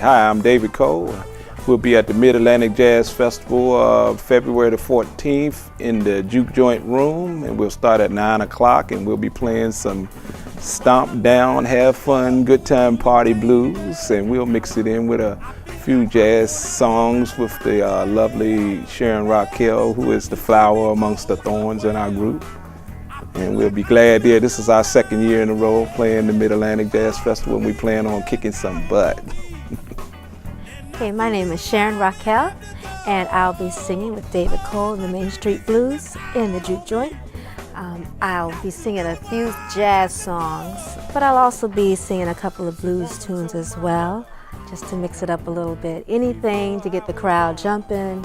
Hi, I'm David Cole. We'll be at the Mid-Atlantic Jazz Festival February the 14th in the Juke Joint Room, and we'll start at 9 o'clock, and we'll be playing some stomp down, have fun, good time party blues, and we'll mix it in with a few jazz songs with the lovely Sharon Raquel, who is the flower amongst the thorns in our group. And we'll be glad there. This is our second year in a row playing the Mid-Atlantic Jazz Festival, and we plan on kicking some butt. Hey, my name is Sharon Raquel, and I'll be singing with David Cole in the Main Street Blues in the Juke Joint. I'll be singing a few jazz songs, but I'll also be singing a couple of blues tunes as well, just to mix it up a little bit. Anything to get the crowd jumping,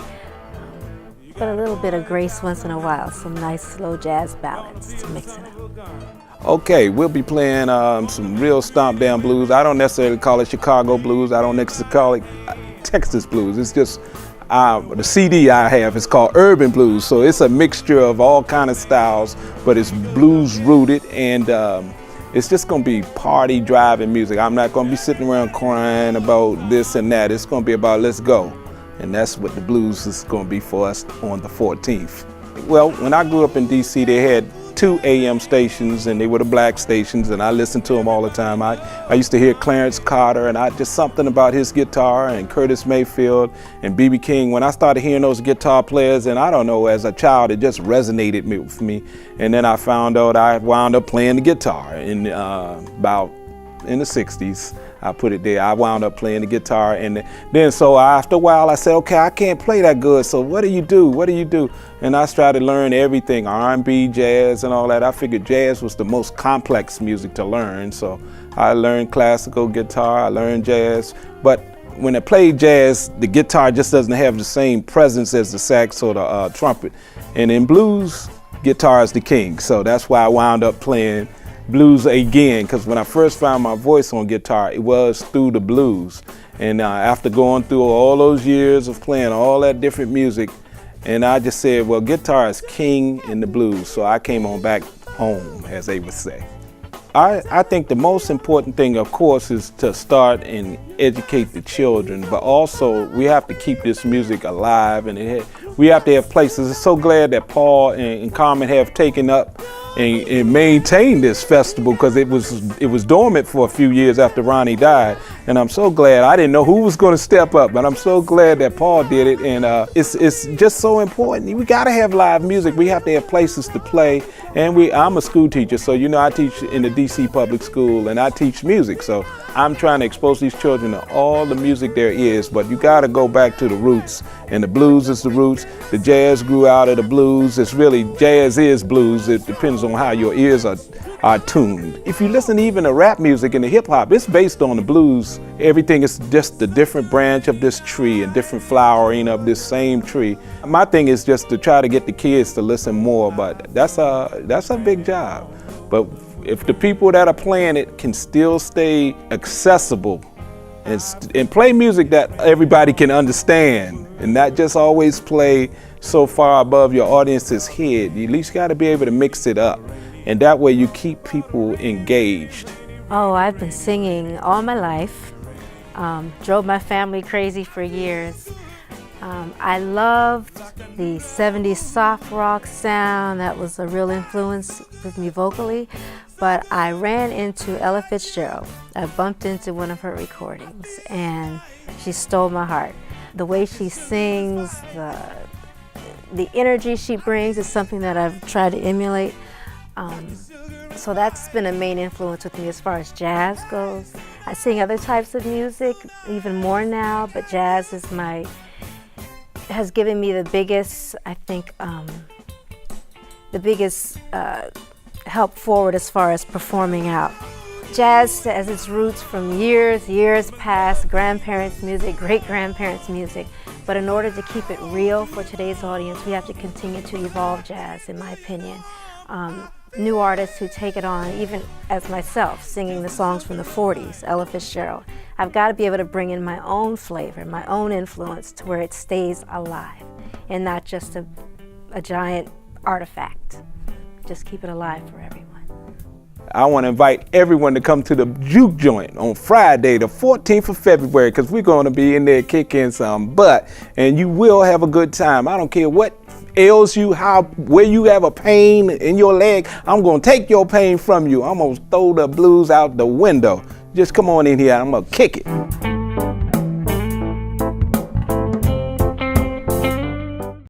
but a little bit of grace once in a while, some nice slow jazz ballads to mix it up. Okay, we'll be playing some real stomp down blues. I don't necessarily call it Chicago blues. I don't necessarily call it Texas blues. It's just the CD I have is called Urban Blues. So it's a mixture of all kind of styles, but it's blues rooted, and it's just gonna be party driving music. I'm not gonna be sitting around crying about this and that. It's gonna be about let's go. And that's what the blues is gonna be for us on the 14th. Well, when I grew up in DC, they had 2 AM stations, and they were the black stations, and I listened to them all the time. I used to hear Clarence Carter, and just something about his guitar, and Curtis Mayfield and B.B. King. When I started hearing those guitar players, and I don't know, as a child, it just resonated with me. And then I found out I wound up playing the guitar in about in the 60s. I put it there. I wound up playing the guitar, and then so after a while I said, okay, I can't play that good, so what do you do? What do you do? And I started to learn everything, R&B, jazz, and all that. I figured jazz was the most complex music to learn, so I learned classical guitar, I learned jazz, but when I played jazz, the guitar just doesn't have the same presence as the sax or the trumpet. And in blues, guitar is the king, so that's why I wound up playing blues again, because when I first found my voice on guitar, it was through the blues. And after going through all those years of playing all that different music, and I just said, well, guitar is king in the blues, so I came on back home, as they would say. I think the most important thing, of course, is to start and educate the children, but also we have to keep this music alive, and we have to have places. I'm so glad that Paul and Carmen have taken up and maintained this festival, because it was dormant for a few years after Ronnie died, and I'm so glad. I didn't know who was going to step up, but I'm so glad that Paul did it, and it's just so important. We got to have live music. We have to have places to play, and I'm a school teacher, so you know I teach in the DC public school, and I teach music, so I'm trying to expose these children to all the music there is, but you got to go back to the roots, and the blues is the roots. The jazz grew out of the blues. It's really, jazz is blues. It depends on how your ears are tuned. If you listen to even to rap music and the hip hop, it's based on the blues. Everything is just a different branch of this tree and different flowering of this same tree. My thing is just to try to get the kids to listen more, but that's a big job. But if the people that are playing it can still stay accessible and play music that everybody can understand, and not just always play so far above your audience's head, you at least got to be able to mix it up, and that way you keep people engaged. Oh, I've been singing all my life. Drove my family crazy for years. I loved the 70s soft rock sound. That was a real influence with me vocally. But I ran into Ella Fitzgerald. I bumped into one of her recordings, and she stole my heart. The way she sings, the energy she brings is something that I've tried to emulate. So that's been a main influence with me as far as jazz goes. I sing other types of music even more now, but jazz is has given me the biggest, I think, the biggest help forward as far as performing out. Jazz has its roots from years past, grandparents' music, great-grandparents' music, but in order to keep it real for today's audience, we have to continue to evolve jazz, in my opinion. New artists who take it on, even as myself, singing the songs from the 40s, Ella Fitzgerald. I've got to be able to bring in my own flavor, my own influence to where it stays alive and not just a giant artifact. Just keep it alive for everyone. I want to invite everyone to come to the Juke Joint on Friday, the 14th of February, because we're going to be in there kicking some butt, and you will have a good time. I don't care what ails you, where you have a pain in your leg, I'm going to take your pain from you. I'm going to throw the blues out the window. Just come on in here, I'm going to kick it.